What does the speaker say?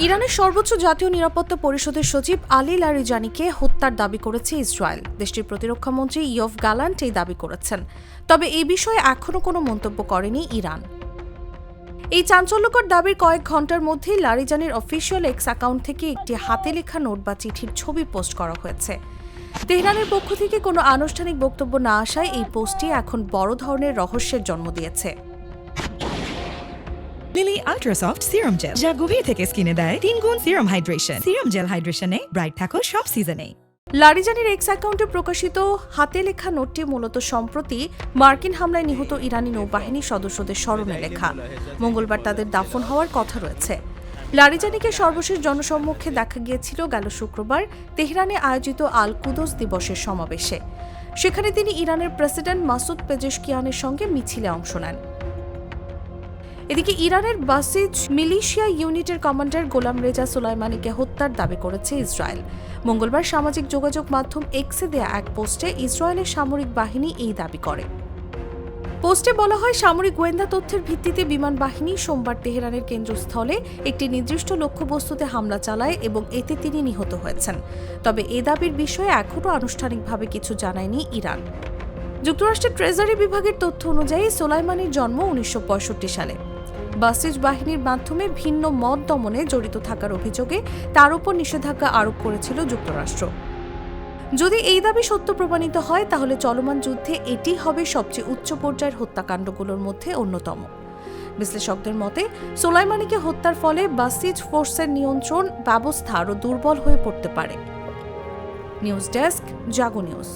ইরানের সর্বোচ্চ জাতীয় নিরাপত্তা পরিষদের সচিব আলী লারিজানিকে হত্যার দাবি করেছে ইসরায়েল। দেশটির প্রতিরক্ষামন্ত্রী ইয়োভ গালান্ট এই দাবি করেছেন। তবে এই বিষয়ে এখনও কোনো মন্তব্য করেনি ইরান। এই চাঞ্চল্যকর দাবির কয়েক ঘণ্টার মধ্যেই লারিজানির অফিসিয়াল এক্স অ্যাকাউন্ট থেকে একটি হাতে লেখা নোট বা চিঠির ছবি পোস্ট করা হয়েছে। তেহরানের পক্ষ থেকে কোনো আনুষ্ঠানিক বক্তব্য না আসায় এই পোস্টটি এখন বড় ধরনের রহস্যের জন্ম দিয়েছে। লিলি আল্ট্রাসফট সিরাম জেল, যা গভীর থেকে স্কিনে দেয় 3 গুণ সিরাম হাইড্রেশন। সিরাম জেল হাইড্রেশনে ব্রাইট থাকো সব সিজনে। লারিজানির এক্স অ্যাকাউন্টে প্রকাশিত হাতে লেখা নোটটি মূলত সম্প্রতি মার্কিন হামলায় নিহত ইরানি নৌবাহিনীর সদস্যদের স্মরণে লেখা। মঙ্গলবার তাদের দাফন হওয়ার কথা রয়েছে। লারিজানিকে সর্বশেষ জনসম্মুখে দেখা গিয়েছিল গেল শুক্রবার তেহরানে আয়োজিত আল কুদস দিবসের সমাবেশে। সেখানে তিনি ইরানের প্রেসিডেন্ট মাসুদ পেজেশকিয়ানের সঙ্গে মিছিলে অংশ নেন। এদিকে ইরানের বাসিজ মিলিশিয়া ইউনিটের কমান্ডার গোলাম রেজা সোলাইমানিকে হত্যার দাবি করেছে ইসরায়েল। মঙ্গলবার সামাজিক যোগাযোগ মাধ্যম এক্সে দেয়া এক পোস্টে ইসরায়েলের সামরিক বাহিনী এই দাবি করে। পোস্টে বলা হয়, সামরিক গোয়েন্দা তথ্যের ভিত্তিতে বিমান বাহিনী সোমবার তেহরানের কেন্দ্রস্থলে একটি নির্দিষ্ট লক্ষ্যবস্তুতে হামলা চালায় এবং এতে তিনি নিহত হয়েছেন। তবে এ দাবির বিষয়ে এখনও আনুষ্ঠানিকভাবে কিছু জানায়নি ইরান। যুক্তরাষ্ট্রের ট্রেজারি বিভাগের তথ্য অনুযায়ী সোলাইমানির জন্ম 1965 সালে। বাসিজ বাহিনীর মাধ্যমে ভিন্ন মত দমনে জড়িত থাকার অভিযোগে তার উপর নিষেধাজ্ঞা আরোপ করেছিল যুক্তরাষ্ট্র। যদি এই দাবি সত্য প্রমাণিত হয়, তাহলে চলমান যুদ্ধে এটি হবে সবচেয়ে উচ্চ পর্যায়ের হত্যাকাণ্ডগুলোর মধ্যে অন্যতম। বিশ্লেষকদের মতে, সোলাইমানিকে হত্যার ফলে বাসিজ ফোর্সের নিয়ন্ত্রণ ব্যবস্থা আরও দুর্বল হয়ে পড়তে পারে। নিউজ ডেস্ক, জাগো নিউজ।